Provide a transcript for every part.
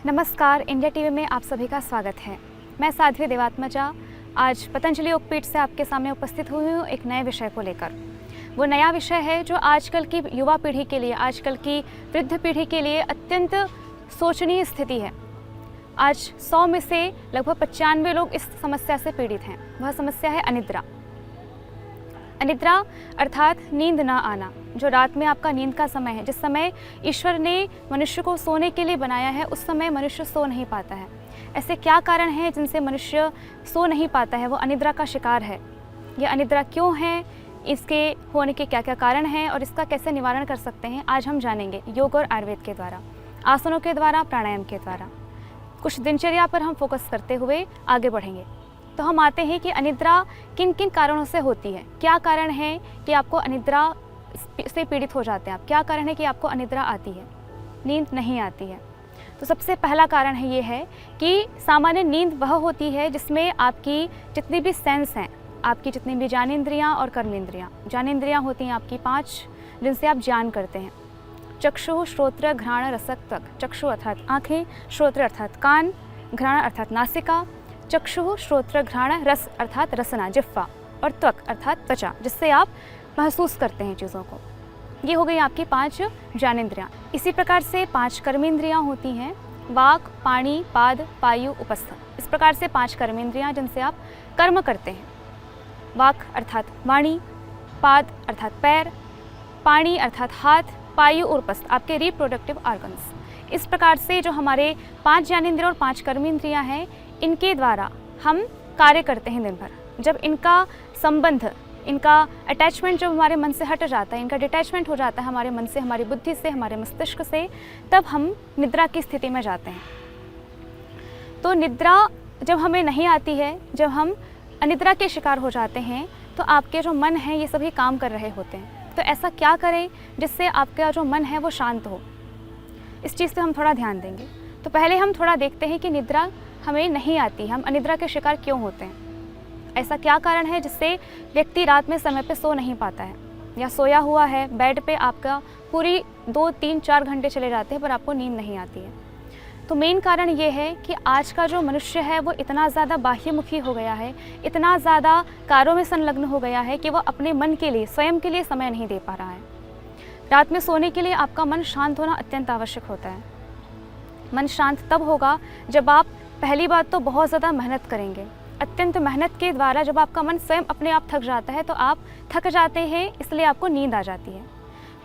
नमस्कार, India TV में आप सभी का स्वागत है। मैं साध्वी देवात्मजा आज पतंजलि योगपीठ से आपके सामने उपस्थित हुई हूँ एक नए विषय को लेकर। वो नया विषय है जो आजकल की युवा पीढ़ी के लिए, आजकल की वृद्ध पीढ़ी के लिए अत्यंत शोचनीय स्थिति है। आज 100 में से लगभग 95 लोग इस समस्या से पीड़ित हैं। वह समस्या है अनिद्रा। अनिद्रा अर्थात नींद ना आना, जो रात में आपका नींद का समय है। जिस समय ईश्वर ने मनुष्य को सोने के लिए बनाया है उस समय मनुष्य सो नहीं पाता है। ऐसे क्या कारण हैं जिनसे मनुष्य सो नहीं पाता है, वो अनिद्रा का शिकार है। यह अनिद्रा क्यों है, इसके होने के क्या क्या कारण हैं और इसका कैसे निवारण कर सकते हैं, आज हम जानेंगे योग और आयुर्वेद के द्वारा, आसनों के द्वारा, प्राणायाम के द्वारा। कुछ दिनचर्या पर हम फोकस करते हुए आगे बढ़ेंगे। तो हम आते हैं कि अनिद्रा किन किन कारणों से होती है। क्या कारण है कि आपको अनिद्रा से पीड़ित हो जाते हैं आप, क्या कारण है कि आपको अनिद्रा आती है, नींद नहीं आती है। तो सबसे पहला कारण है ये है कि सामान्य नींद वह होती है जिसमें आपकी जितनी भी सेंस हैं, आपकी जितनी भी ज्ञानेंद्रियाँ और कर्मेंद्रियाँ। ज्ञानेंद्रियाँ होती हैं आपकी 5 जिनसे आप ज्ञान करते हैं। चक्षु, श्रोत्र, घ्राण, रसक, त्वक। चक्षु अर्थात आँखें, श्रोत्र अर्थात कान, घ्राण अर्थात नासिका, चक्षु, श्रोत्र, घ्राण, रस अर्थात रसना जिह्वा, और त्वक अर्थात त्वचा, जिससे आप महसूस करते हैं चीज़ों को। ये हो गई आपकी 5 ज्ञानेंद्रियाँ। इसी प्रकार से 5 कर्मेंद्रियाँ होती हैं, वाक, पाणी, पाद, पायु, उपस्थ। इस प्रकार से 5 कर्मेंद्रियाँ जिनसे आप कर्म करते हैं। वाक अर्थात वाणी, पाद अर्थात पैर, पाणी अर्थात हाथ, पायु और उपस्थ आपके रिप्रोडक्टिव ऑर्गन्स। इस प्रकार से जो हमारे 5 ज्ञानेंद्रिय और 5 कर्मेंद्रियाँ हैं, इनके द्वारा हम कार्य करते हैं दिन भर। जब इनका संबंध, इनका अटैचमेंट जब हमारे मन से हट जाता है, इनका डिटैचमेंट हो जाता है हमारे मन से, हमारी बुद्धि से, हमारे मस्तिष्क से, तब हम निद्रा की स्थिति में जाते हैं। तो निद्रा जब हमें नहीं आती है, जब हम अनिद्रा के शिकार हो जाते हैं, तो आपके जो मन है ये सभी काम कर रहे होते हैं। तो ऐसा क्या करें जिससे आपका जो मन है वो शांत हो, इस चीज़ पे हम थोड़ा ध्यान देंगे। तो पहले हम थोड़ा देखते हैं कि निद्रा हमें नहीं आती, हम अनिद्रा के शिकार क्यों होते हैं। ऐसा क्या कारण है जिससे व्यक्ति रात में समय पे सो नहीं पाता है, या सोया हुआ है बेड पे, आपका पूरी 2, 3, 4 घंटे चले जाते हैं पर आपको नींद नहीं आती है। तो मेन कारण ये है कि आज का जो मनुष्य है वो इतना ज़्यादा बाह्यमुखी हो गया है, इतना ज़्यादा कार्यों में संलग्न हो गया है कि वो अपने मन के लिए, स्वयं के लिए समय नहीं दे पा रहा है। रात में सोने के लिए आपका मन शांत होना अत्यंत आवश्यक होता है। मन शांत तब होगा जब आप पहली बात तो बहुत ज़्यादा मेहनत करेंगे। अत्यंत मेहनत के द्वारा जब आपका मन स्वयं अपने आप थक जाता है तो आप थक जाते हैं, इसलिए आपको नींद आ जाती है।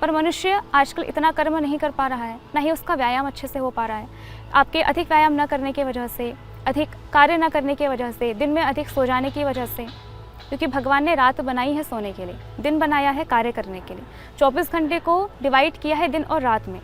पर मनुष्य आजकल इतना कर्म नहीं कर पा रहा है, ना ही उसका व्यायाम अच्छे से हो पा रहा है। आपके अधिक व्यायाम न करने की वजह से, अधिक कार्य न करने की वजह से, दिन में अधिक सो जाने की वजह से, क्योंकि भगवान ने रात बनाई है सोने के लिए, दिन बनाया है कार्य करने के लिए। 24 घंटे को डिवाइड किया है दिन और रात में।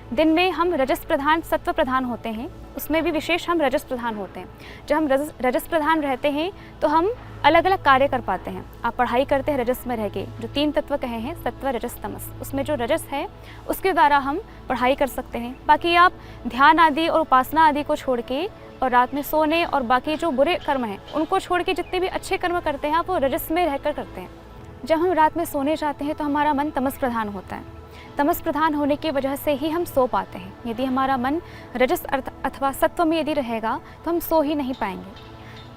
दिन में हम रजस प्रधान, सत्व प्रधान होते हैं, उसमें भी विशेष हम रजस प्रधान होते हैं। जब हम रजस प्रधान रहते हैं तो हम अलग अलग कार्य कर पाते हैं। आप पढ़ाई करते हैं रजस में रह के, जो 3 तत्व कहे हैं, सत्व, रजस, तमस, उसमें जो रजस है उसके द्वारा हम पढ़ाई कर सकते हैं। बाकी आप ध्यान आदि और उपासना आदि को छोड़ के और रात में सोने और बाकी जो बुरे कर्म हैं उनको छोड़ के जितने भी अच्छे कर्म करते हैं आप वो रजस में रहकर करते हैं। जब हम रात में सोने जाते हैं तो हमारा मन तमस प्रधान होता है। तमस प्रधान होने की वजह से ही हम सो पाते हैं। यदि हमारा मन रजस अथवा सत्व में यदि रहेगा तो हम सो ही नहीं पाएंगे।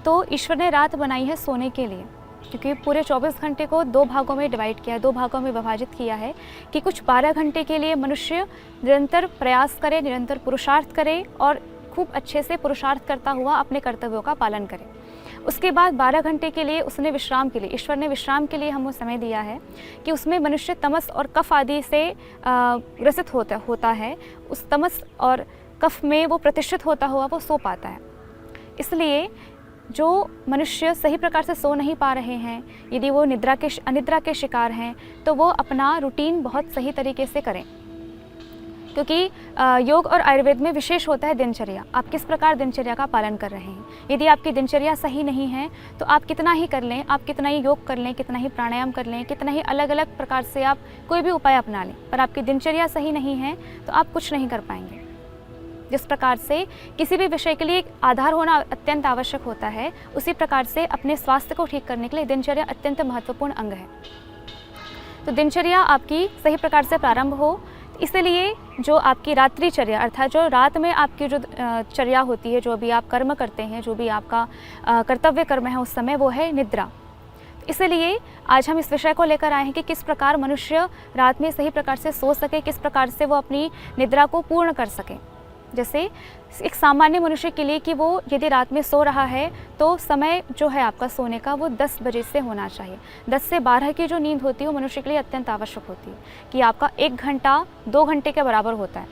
तो ईश्वर ने रात बनाई है सोने के लिए, क्योंकि पूरे 24 घंटे को 2 भागों में डिवाइड किया है, 2 भागों में विभाजित किया है कि कुछ 12 घंटे के लिए मनुष्य निरंतर प्रयास करे, निरंतर पुरुषार्थ करे और खूब अच्छे से पुरुषार्थ करता हुआ अपने कर्तव्यों का पालन करे। उसके बाद 12 घंटे के लिए उसने विश्राम के लिए, ईश्वर ने विश्राम के लिए हमें समय दिया है कि उसमें मनुष्य तमस और कफ आदि से ग्रसित होता है। उस तमस और कफ में वो प्रतिष्ठित होता हुआ वो सो पाता है। इसलिए जो मनुष्य सही प्रकार से सो नहीं पा रहे हैं, यदि वो अनिद्रा के शिकार हैं, तो वो अपना रूटीन बहुत सही तरीके से करें, क्योंकि योग और आयुर्वेद में विशेष होता है दिनचर्या। आप किस प्रकार दिनचर्या का पालन कर रहे हैं। यदि आपकी दिनचर्या सही नहीं है तो आप कितना ही कर लें, आप कितना ही योग कर लें, कितना ही प्राणायाम कर लें, कितना ही अलग अलग प्रकार से आप कोई भी उपाय अपना लें, पर आपकी दिनचर्या सही नहीं है तो आप कुछ नहीं कर पाएंगे। जिस प्रकार से किसी भी विषय के लिए एक आधार होना अत्यंत आवश्यक होता है, उसी प्रकार से अपने स्वास्थ्य को ठीक करने के लिए दिनचर्या अत्यंत महत्वपूर्ण अंग है। तो दिनचर्या आपकी सही प्रकार से प्रारंभ हो, इसलिए जो आपकी रात्रिचर्या अर्थात जो रात में आपकी जो चर्या होती है, जो भी आप कर्म करते हैं, जो भी आपका कर्तव्य कर्म है उस समय, वो है निद्रा। इसलिए आज हम इस विषय को लेकर आए हैं कि किस प्रकार मनुष्य रात में सही प्रकार से सो सके, किस प्रकार से वो अपनी निद्रा को पूर्ण कर सके। जैसे एक सामान्य मनुष्य के लिए कि वो यदि रात में सो रहा है तो समय जो है आपका सोने का वो 10 बजे से होना चाहिए। 10 से 12 की जो नींद होती है वो मनुष्य के लिए अत्यंत आवश्यक होती है कि आपका 1 घंटा 2 घंटे के बराबर होता है।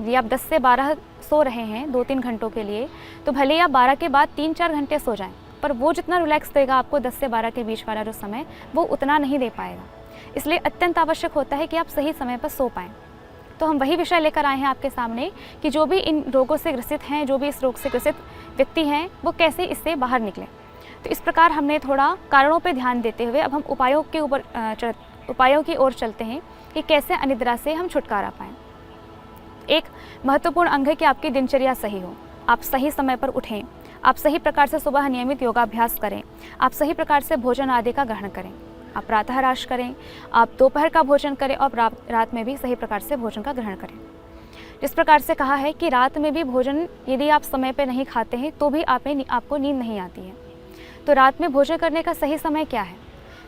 यदि आप 10 से 12 सो रहे हैं 2-3 घंटों के लिए, तो भले ही आप 12 के बाद 3-4 घंटे सो जाएं, पर वो जितना रिलैक्स देगा आपको 10 से 12 के बीच वाला जो समय, वो उतना नहीं दे पाएगा। इसलिए अत्यंत आवश्यक होता है कि आप सही समय पर सो पाएँ। तो हम वही विषय लेकर आए हैं आपके सामने कि जो भी इन रोगों से ग्रसित हैं, जो भी इस रोग से ग्रसित व्यक्ति हैं, वो कैसे इससे बाहर निकलें। तो इस प्रकार हमने थोड़ा कारणों पर ध्यान देते हुए अब हम उपायों की ओर चलते हैं कि कैसे अनिद्रा से हम छुटकारा पाएँ। एक महत्वपूर्ण अंग है कि आपकी दिनचर्या सही हो, आप सही समय पर उठें, आप सही प्रकार से सुबह नियमित योगाभ्यास करें, आप सही प्रकार से भोजन आदि का ग्रहण करें, आप प्रातः राश करें, आप दोपहर का भोजन करें और रात में भी सही प्रकार से भोजन का ग्रहण करें। जिस प्रकार से कहा है कि रात में भी भोजन यदि आप समय पर नहीं खाते हैं तो भी आपको नींद नहीं आती है। तो रात में भोजन करने का सही समय क्या है?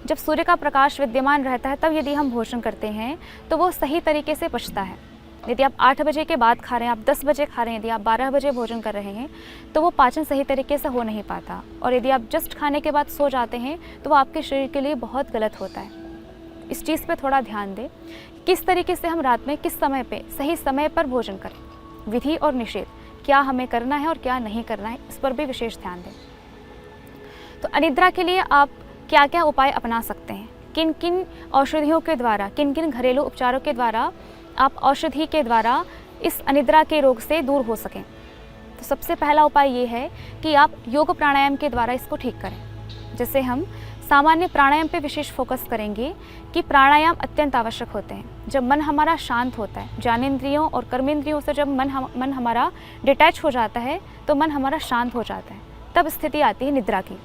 जब सूर्य का प्रकाश विद्यमान रहता है तब यदि हम भोजन करते हैं तो वो सही तरीके से पचता है। यदि आप 8 बजे के बाद खा रहे हैं, आप 10 बजे खा रहे हैं, यदि आप 12 बजे भोजन कर रहे हैं तो वो पाचन सही तरीके से हो नहीं पाता। और यदि आप जस्ट खाने के बाद सो जाते हैं तो वो आपके शरीर के लिए बहुत गलत होता है। इस चीज़ पे थोड़ा ध्यान दें, किस तरीके से हम रात में किस समय पे सही समय पर भोजन करें। विधि और निषेध, क्या हमें करना है और क्या नहीं करना है, इस पर भी विशेष ध्यान दें। तो अनिद्रा के लिए आप क्या क्या उपाय अपना सकते हैं, किन किन औषधियों के द्वारा, किन किन घरेलू उपचारों के द्वारा आप औषधि के द्वारा इस अनिद्रा के रोग से दूर हो सकें। तो सबसे पहला उपाय ये है कि आप योग प्राणायाम के द्वारा इसको ठीक करें। जैसे हम सामान्य प्राणायाम पे विशेष फोकस करेंगे कि प्राणायाम अत्यंत आवश्यक होते हैं। जब मन हमारा शांत होता है, ज्ञानेंद्रियों और कर्मेंद्रियों से जब मन हमारा डिटैच हो जाता है तो मन हमारा शांत हो जाता है, तब स्थिति आती है निद्रा की।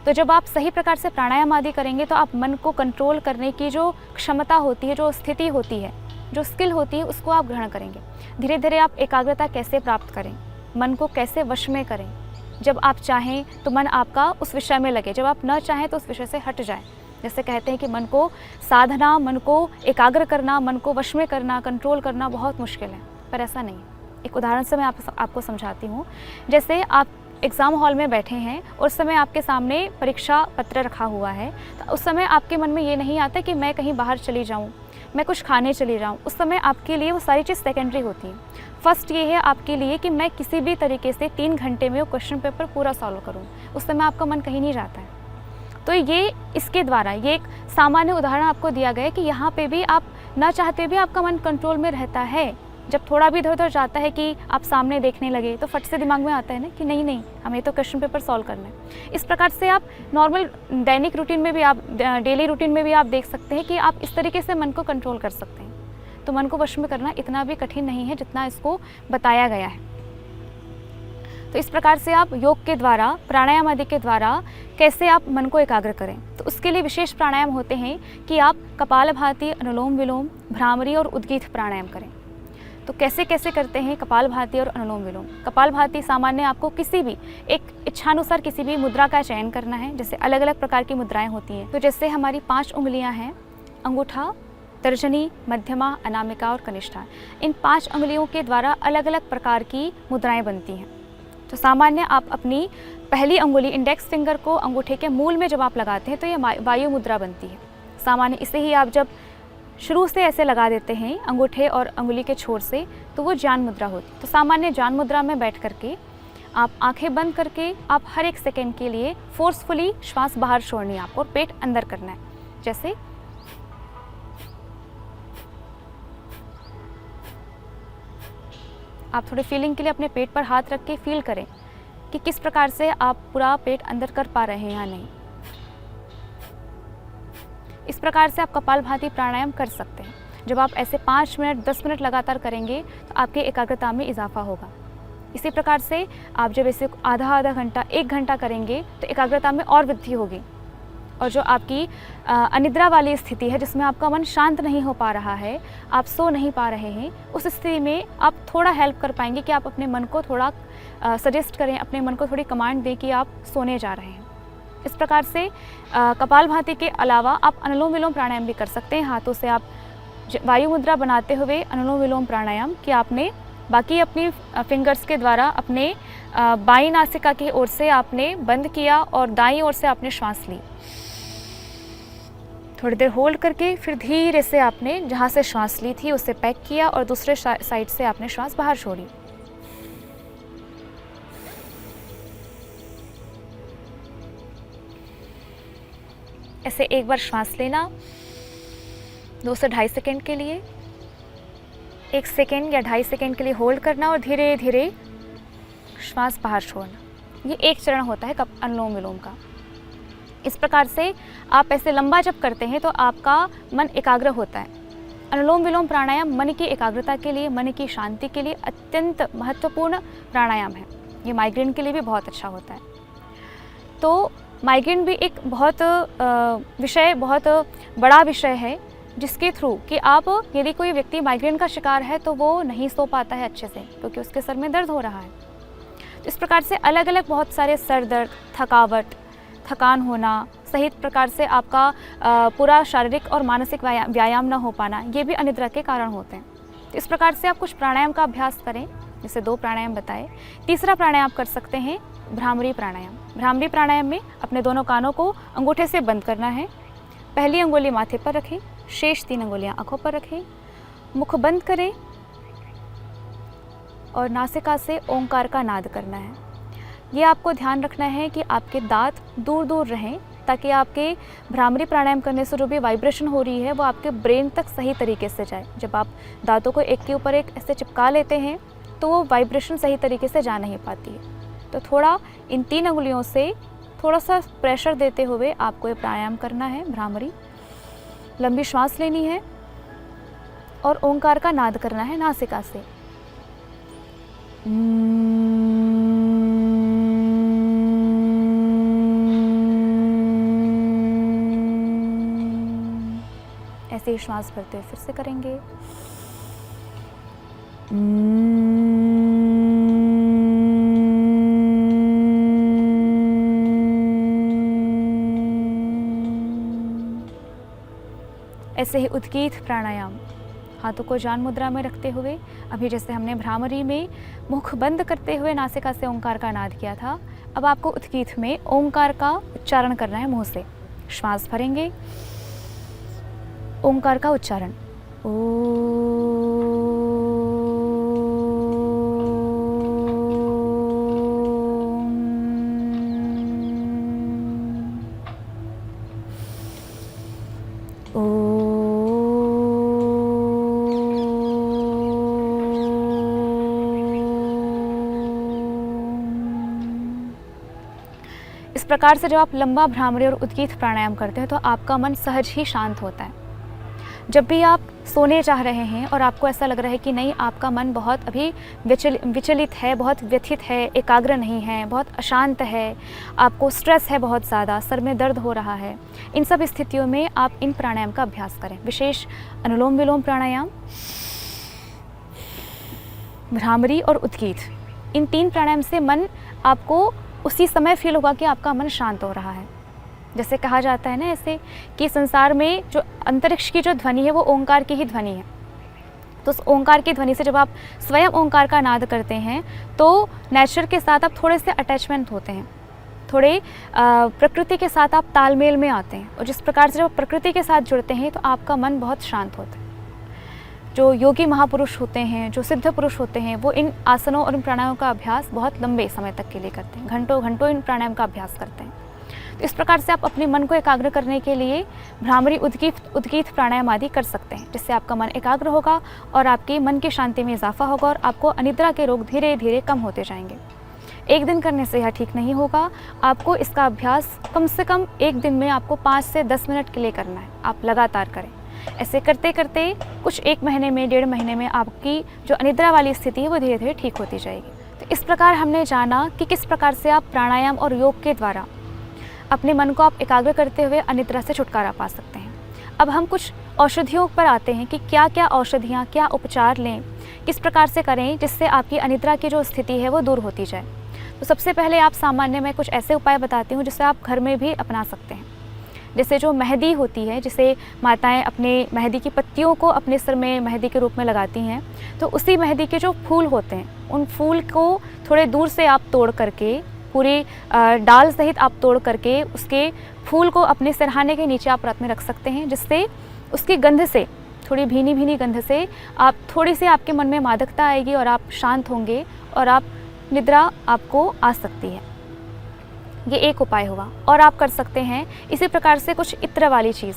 तो जब आप सही प्रकार से प्राणायाम आदि करेंगे तो आप मन को कंट्रोल करने की जो क्षमता होती है, जो स्थिति होती है, जो स्किल होती है, उसको आप ग्रहण करेंगे। धीरे धीरे आप एकाग्रता कैसे प्राप्त करें, मन को कैसे वश में करें। जब आप चाहें तो मन आपका उस विषय में लगे, जब आप न चाहें तो उस विषय से हट जाए। जैसे कहते हैं कि मन को साधना, मन को एकाग्र करना, मन को वश में करना, कंट्रोल करना बहुत मुश्किल है, पर ऐसा नहीं। एक उदाहरण से मैं आपको समझाती हूँ। जैसे आप एग्ज़ाम हॉल में बैठे हैं और उस समय आपके सामने परीक्षा पत्र रखा हुआ है, तो उस समय आपके मन में ये नहीं आता कि मैं कहीं बाहर चली जाऊँ, मैं कुछ खाने चली जाऊँ। उस समय आपके लिए वो सारी चीज़ सेकेंडरी होती हैं। फर्स्ट ये है आपके लिए कि मैं किसी भी तरीके से 3 घंटे में वो क्वेश्चन पेपर पूरा सॉल्व करूँ। उस समय आपका मन कहीं नहीं जाता है। तो ये इसके द्वारा ये एक सामान्य उदाहरण आपको दिया गया है कि यहाँ पे भी आप ना चाहते भी आपका मन कंट्रोल में रहता है। जब थोड़ा भी इधर उधर जाता है कि आप सामने देखने लगे तो फट से दिमाग में आता है ना कि नहीं हमें तो क्वेश्चन पेपर सॉल्व करना है। इस प्रकार से आप नॉर्मल दैनिक रूटीन में भी, आप डेली रूटीन में भी आप देख सकते हैं कि आप इस तरीके से मन को कंट्रोल कर सकते हैं। तो मन को वश में करना इतना भी कठिन नहीं है जितना इसको बताया गया है। तो इस प्रकार से आप योग के द्वारा, प्राणायाम आदि के द्वारा कैसे आप मन को एकाग्र करें, तो उसके लिए विशेष प्राणायाम होते हैं कि आप कपालभाति, अनुलोम विलोम, भ्रामरी और उद्गीत प्राणायाम करें। तो कैसे कैसे करते हैं कपालभाति और अनुलोम विलोम। कपालभाति सामान्य आपको किसी भी एक इच्छानुसार किसी भी मुद्रा का चयन करना है। जैसे अलग अलग प्रकार की मुद्राएं होती हैं। तो जैसे हमारी 5 उंगलियां हैं, अंगूठा, तर्जनी, मध्यमा, अनामिका और कनिष्ठा। इन 5 उंगलियों के द्वारा अलग अलग प्रकार की मुद्राएं बनती हैं। तो सामान्य आप अपनी पहली अंगुली, इंडेक्स फिंगर को अंगूठे के मूल में जब आप लगाते हैं तो ये वायु मुद्रा बनती है। सामान्य इसे ही आप जब शुरू से ऐसे लगा देते हैं अंगूठे और अंगुली के छोर से, तो वो ज्ञान मुद्रा होती है। तो सामान्य ज्ञान मुद्रा में बैठ करके आप आंखें बंद करके आप हर एक सेकेंड के लिए फोर्सफुली श्वास बाहर छोड़नी है आपको और पेट अंदर करना है। जैसे आप थोड़ी फीलिंग के लिए अपने पेट पर हाथ रख के फील करें कि किस प्रकार से आप पूरा पेट अंदर कर पा रहे हैं या नहीं। इस प्रकार से आप कपालभाति प्राणायाम कर सकते हैं। जब आप ऐसे 5 मिनट 10 मिनट लगातार करेंगे तो आपकी एकाग्रता में इजाफा होगा। इसी प्रकार से आप जब इसे आधा घंटा 1 घंटा करेंगे तो एकाग्रता में और वृद्धि होगी और जो आपकी अनिद्रा वाली स्थिति है जिसमें आपका मन शांत नहीं हो पा रहा है, आप सो नहीं पा रहे हैं, उस स्थिति में आप थोड़ा हेल्प कर पाएंगे कि आप अपने मन को थोड़ा सजेस्ट करें, अपने मन को थोड़ी कमांड दें कि आप सोने जा रहे हैं। इस प्रकार से कपालभाति के अलावा आप अनुलोम विलोम प्राणायाम भी कर सकते हैं। हाथों से आप वायु मुद्रा बनाते हुए अनुलोम विलोम प्राणायाम कि आपने बाकी अपनी फिंगर्स के द्वारा अपने बाईं नासिका की ओर से आपने बंद किया और दाईं ओर से आपने श्वास ली। थोड़ी देर होल्ड करके फिर धीरे से आपने जहाँ से श्वास ली थी उसे पैक किया और दूसरे साइड से आपने श्वास बाहर छोड़ी। ऐसे एक बार श्वास लेना 2 से 2.5 सेकेंड के लिए, 1 सेकेंड या 2.5 सेकेंड के लिए होल्ड करना और धीरे धीरे श्वास बाहर छोड़ना। ये एक चरण होता है अनुलोम विलोम का। इस प्रकार से आप ऐसे लंबा जब करते हैं तो आपका मन एकाग्र होता है। अनुलोम विलोम प्राणायाम मन की एकाग्रता के लिए, मन की शांति के लिए अत्यंत महत्वपूर्ण प्राणायाम है। ये माइग्रेन के लिए भी बहुत अच्छा होता है। तो माइग्रेन भी एक बहुत बड़ा विषय है जिसके थ्रू कि आप यदि कोई व्यक्ति माइग्रेन का शिकार है तो वो नहीं सो पाता है अच्छे से क्योंकि उसके सर में दर्द हो रहा है। तो इस प्रकार से अलग अलग बहुत सारे सर दर्द, थकावट, थकान होना, सही प्रकार से आपका पूरा शारीरिक और मानसिक व्यायाम न हो पाना, ये भी अनिद्रा के कारण होते हैं। तो इस प्रकार से आप कुछ प्राणायाम का अभ्यास करें, जैसे 2 प्राणायाम बताए। तीसरा प्राणायाम कर सकते हैं भ्रामरी प्राणायाम। भ्रामरी प्राणायाम में अपने दोनों कानों को अंगूठे से बंद करना है। पहली अंगुली माथे पर रखें, शेष 3 अंगुलियां आंखों पर रखें, मुख बंद करें और नासिका से ओंकार का नाद करना है। ये आपको ध्यान रखना है कि आपके दांत दूर दूर रहें ताकि आपके भ्रामरी प्राणायाम करने से जो भी वाइब्रेशन हो रही है वो आपके ब्रेन तक सही तरीके से जाए। जब आप दांतों को एक के ऊपर एक ऐसे चिपका लेते हैं तो वो वाइब्रेशन सही तरीके से जा नहीं पाती है। तो थोड़ा इन 3 अंगुलियों से थोड़ा सा प्रेशर देते हुए आपको ये प्राणायाम करना है भ्रामरी। लंबी श्वास लेनी है और ओंकार का नाद करना है नासिका से। ऐसे ही श्वास भरते हुए फिर से करेंगे। ऐसे ही उद्गीत प्राणायाम, हाथों को जान मुद्रा में रखते हुए, अभी जैसे हमने भ्रामरी में मुख बंद करते हुए नासिका से ओंकार का नाद किया था, अब आपको उद्गीत में ओंकार का उच्चारण करना है। मुंह से श्वास भरेंगे, ओंकार का उच्चारण इस प्रकार से जब आप लंबा भ्रामरी और उद्गीत प्राणायाम करते हैं तो आपका मन सहज ही शांत होता है। जब भी आप सोने चाह रहे हैं और आपको ऐसा लग रहा है कि नहीं, आपका मन बहुत अभी विचलित है, बहुत व्यथित है, एकाग्र नहीं है, बहुत अशांत है, आपको स्ट्रेस है बहुत ज़्यादा, सर में दर्द हो रहा है, इन सब स्थितियों में आप इन प्राणायाम का अभ्यास करें। विशेष अनुलोम विलोम प्राणायाम, भ्रामरी और उद्गीत, इन 3 प्राणायाम से मन आपको उसी समय फील होगा कि आपका मन शांत हो रहा है। जैसे कहा जाता है ना ऐसे कि संसार में जो अंतरिक्ष की जो ध्वनि है वो ओंकार की ही ध्वनि है। तो उस ओंकार की ध्वनि से जब आप स्वयं ओंकार का नाद करते हैं तो नेचर के साथ आप थोड़े से अटैचमेंट होते हैं, थोड़े प्रकृति के साथ आप तालमेल में आते हैं। और जिस प्रकार से जब प्रकृति के साथ जुड़ते हैं तो आपका मन बहुत शांत होता है। जो योगी महापुरुष होते हैं, जो सिद्ध पुरुष होते हैं, वो इन आसनों और इन प्राणायामों का अभ्यास बहुत लंबे समय तक के लिए करते हैं, घंटों घंटों इन प्राणायाम का अभ्यास करते हैं। तो इस प्रकार से आप अपने मन को एकाग्र करने के लिए भ्रामरी, उद्गीत प्राणायाम आदि कर सकते हैं, जिससे आपका मन एकाग्र होगा और आपकी मन की शांति में इजाफा होगा और आपको अनिद्रा के रोग धीरे धीरे कम होते जाएंगे। एक दिन करने से यह ठीक नहीं होगा, आपको इसका अभ्यास कम से कम एक दिन में आपको 5 से 10 मिनट के लिए करना है। आप लगातार करें। ऐसे करते करते कुछ 1 महीने में, 1.5 महीने में आपकी जो अनिद्रा वाली स्थिति है वो धीरे धीरे ठीक होती जाएगी। तो इस प्रकार हमने जाना कि किस प्रकार से आप प्राणायाम और योग के द्वारा अपने मन को आप एकाग्र करते हुए अनिद्रा से छुटकारा पा सकते हैं। अब हम कुछ औषधियों पर आते हैं कि क्या क्या औषधियाँ, क्या उपचार लें, किस प्रकार से करें जिससे आपकी अनिद्रा की जो स्थिति है वो दूर होती जाए। तो सबसे पहले आप सामान्य मैं कुछ ऐसे उपाय बताती हूँ जिसे आप घर में भी अपना सकते हैं। जैसे जो मेहंदी होती है, जिसे माताएं अपने मेहंदी की पत्तियों को अपने सिर में मेहंदी के रूप में लगाती हैं, तो उसी मेहंदी के जो फूल होते हैं उन फूल को थोड़े दूर से आप तोड़ करके, पूरी डाल सहित आप तोड़ करके उसके फूल को अपने सिरहाने के नीचे आप रात में रख सकते हैं, जिससे उसकी गंध से, थोड़ी भीनी भीनी गंध से आप थोड़ी सी आपके मन में मादकता आएगी और आप शांत होंगे और आप निद्रा आपको आ सकती है। ये एक उपाय हुआ। और आप कर सकते हैं इसी प्रकार से कुछ इत्र वाली चीज़,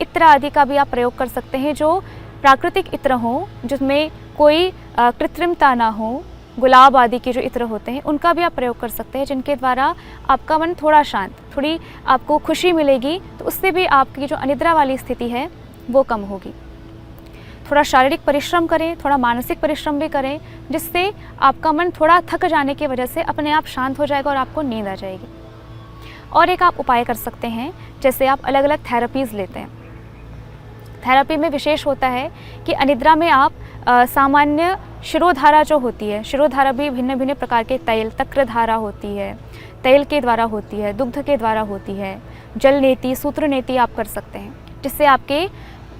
इत्र आदि का भी आप प्रयोग कर सकते हैं जो प्राकृतिक इत्र हो, जिसमें कोई कृत्रिमता ना हो। गुलाब आदि के जो इत्र होते हैं उनका भी आप प्रयोग कर सकते हैं, जिनके द्वारा आपका मन थोड़ा शांत, थोड़ी आपको खुशी मिलेगी, तो उससे भी आपकी जो अनिद्रा वाली स्थिति है वो कम होगी। थोड़ा शारीरिक परिश्रम करें, थोड़ा मानसिक परिश्रम भी करें, जिससे आपका मन थोड़ा थक जाने की वजह से अपने आप शांत हो जाएगा और आपको नींद आ जाएगी। और एक आप उपाय कर सकते हैं, जैसे आप अलग अलग थेरेपीज़ लेते हैं। थेरेपी में विशेष होता है कि अनिद्रा में आप सामान्य शिरोधारा जो होती है, शिरोधारा भी भिन्न भिन्न प्रकार के तैल, तक्रधारा होती है, तैल के द्वारा होती है, दुग्ध के द्वारा होती है, जल नेति, सूत्र नेति आप कर सकते हैं, जिससे आपके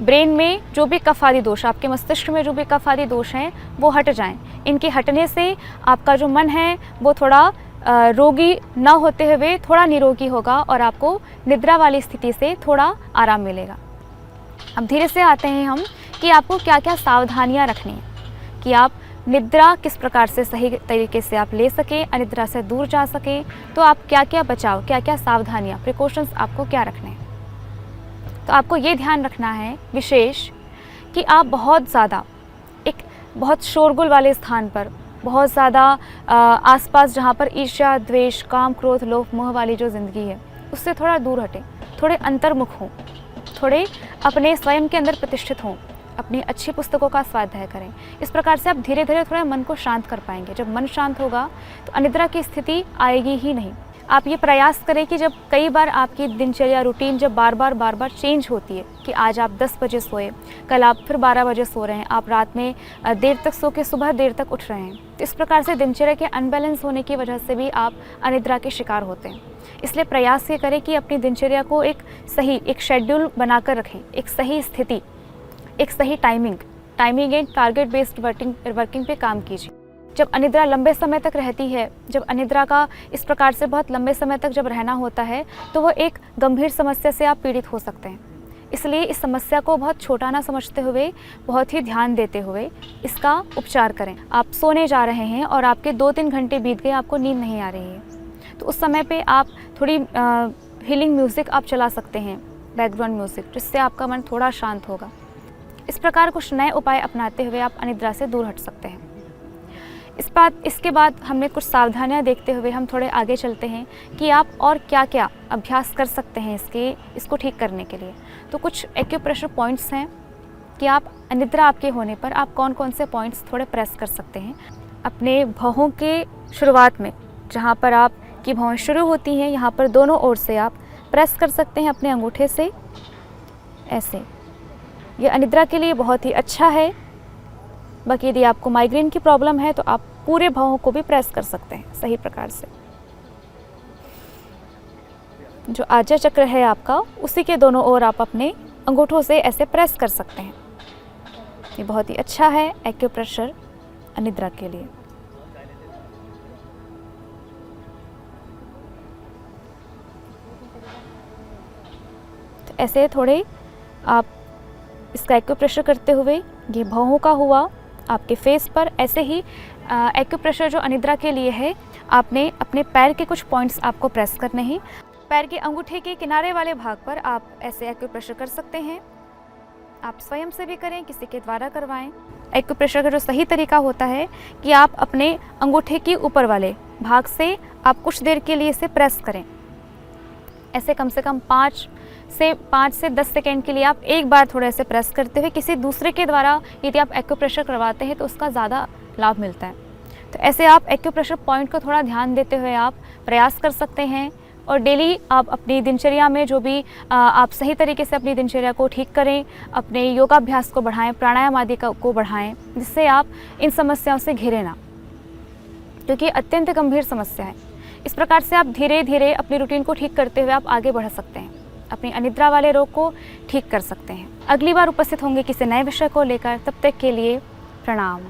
ब्रेन में जो भी कफ आदि दोष, आपके मस्तिष्क में जो भी कफ आदि दोष हैं वो हट जाएं। इनके हटने से आपका जो मन है वो थोड़ा रोगी न होते हुए थोड़ा निरोगी होगा और आपको निद्रा वाली स्थिति से थोड़ा आराम मिलेगा। अब धीरे से आते हैं हम कि आपको क्या क्या सावधानियां रखनी है कि आप निद्रा किस प्रकार से सही तरीके से आप ले सकें, अनिद्रा से दूर जा सकें। तो आप क्या क्या बचाव, क्या क्या सावधानियां, प्रिकॉशंस आपको क्या रखने हैं। तो आपको ये ध्यान रखना है विशेष कि आप बहुत ज़्यादा बहुत शोरगुल वाले स्थान पर, बहुत ज़्यादा आसपास जहाँ पर ईर्ष्या, द्वेष, काम, क्रोध, लोभ, मोह वाली जो ज़िंदगी है उससे थोड़ा दूर हटें, थोड़े अंतर्मुख हों, थोड़े अपने स्वयं के अंदर प्रतिष्ठित हों, अपनी अच्छी पुस्तकों का स्वाध्याय करें। इस प्रकार से आप धीरे धीरे थोड़ा मन को शांत कर पाएंगे। जब मन शांत होगा तो अनिद्रा की स्थिति आएगी ही नहीं। आप ये प्रयास करें कि जब कई बार आपकी दिनचर्या रूटीन जब बार बार चेंज होती है कि आज आप 10 बजे सोए, कल आप फिर 12 बजे सो रहे हैं, आप रात में देर तक सो के सुबह देर तक उठ रहे हैं, तो इस प्रकार से दिनचर्या के अनबैलेंस होने की वजह से भी आप अनिद्रा के शिकार होते हैं। इसलिए प्रयास ये करें कि अपनी दिनचर्या को एक शेड्यूल बनाकर रखें, एक सही स्थिति, एक सही timing and target based working पे काम कीजिए। जब अनिद्रा लंबे समय तक रहती है, जब अनिद्रा का इस प्रकार से बहुत लंबे समय तक जब रहना होता है तो वो एक गंभीर समस्या से आप पीड़ित हो सकते हैं। इसलिए इस समस्या को बहुत छोटा ना समझते हुए, बहुत ही ध्यान देते हुए इसका उपचार करें। आप सोने जा रहे हैं और आपके 2-3 घंटे बीत गए, आपको नींद नहीं आ रही है, तो उस समय पे आप थोड़ी हीलिंग म्यूज़िक आप चला सकते हैं, बैकग्राउंड म्यूज़िक, जिससे आपका मन थोड़ा शांत होगा। इस प्रकार कुछ नए उपाय अपनाते हुए आप अनिद्रा से दूर हट सकते हैं। इसके बाद हमने कुछ सावधानियां देखते हुए हम थोड़े आगे चलते हैं कि आप और क्या क्या अभ्यास कर सकते हैं इसको ठीक करने के लिए। तो कुछ एक्यूप्रेशर पॉइंट्स हैं कि आप अनिद्रा आपके होने पर आप कौन कौन से पॉइंट्स थोड़े प्रेस कर सकते हैं। अपने भौहों के शुरुआत में, जहाँ पर आपकी भौहें शुरू होती हैं, यहाँ पर दोनों ओर से आप प्रेस कर सकते हैं अपने अंगूठे से, ऐसे। ये अनिद्रा के लिए बहुत ही अच्छा है। बाकी यदि आपको माइग्रेन की प्रॉब्लम है तो आप पूरे भौहों को भी प्रेस कर सकते हैं सही प्रकार से। जो आज्ञा चक्र है आपका, उसी के दोनों ओर आप अपने अंगूठों से ऐसे प्रेस कर सकते हैं। ये बहुत ही अच्छा है एक्यूप्रेशर अनिद्रा के लिए। तो ऐसे थोड़े आप इसका एक्यूप्रेशर करते हुए, ये भौहों का हुआ, आपके फेस पर ऐसे ही एक्यूप्रेशर जो अनिद्रा के लिए है, आपने अपने पैर के कुछ पॉइंट्स आपको प्रेस करने हैं। पैर के अंगूठे के किनारे वाले भाग पर आप ऐसे एक्यूप्रेशर कर सकते हैं। आप स्वयं से भी करें, किसी के द्वारा करवाएं। एक्यूप्रेशर का जो सही तरीका होता है कि आप अपने अंगूठे के ऊपर वाले भाग से आप कुछ देर के लिए इसे प्रेस करें। ऐसे कम से कम 5 से 10 सेकेंड के लिए आप एक बार थोड़े से प्रेस करते हुए, किसी दूसरे के द्वारा यदि आप एक्यूप्रेशर करवाते हैं तो उसका ज़्यादा लाभ मिलता है। तो ऐसे आप एक्यूप्रेशर पॉइंट को थोड़ा ध्यान देते हुए आप प्रयास कर सकते हैं और डेली आप अपनी दिनचर्या में जो भी आप सही तरीके से अपनी दिनचर्या को ठीक करें, अपने योगाभ्यास को बढ़ाएं, प्राणायाम आदि को बढ़ाएं, जिससे आप इन समस्याओं से घिरे ना, क्योंकि अत्यंत गंभीर समस्या है। इस प्रकार से आप धीरे धीरे अपनी रूटीन को ठीक करते हुए आप आगे बढ़ सकते हैं, अपनी अनिद्रा वाले रोग को ठीक कर सकते हैं। अगली बार उपस्थित होंगे किसी नए विषय को लेकर, तब तक के लिए प्रणाम।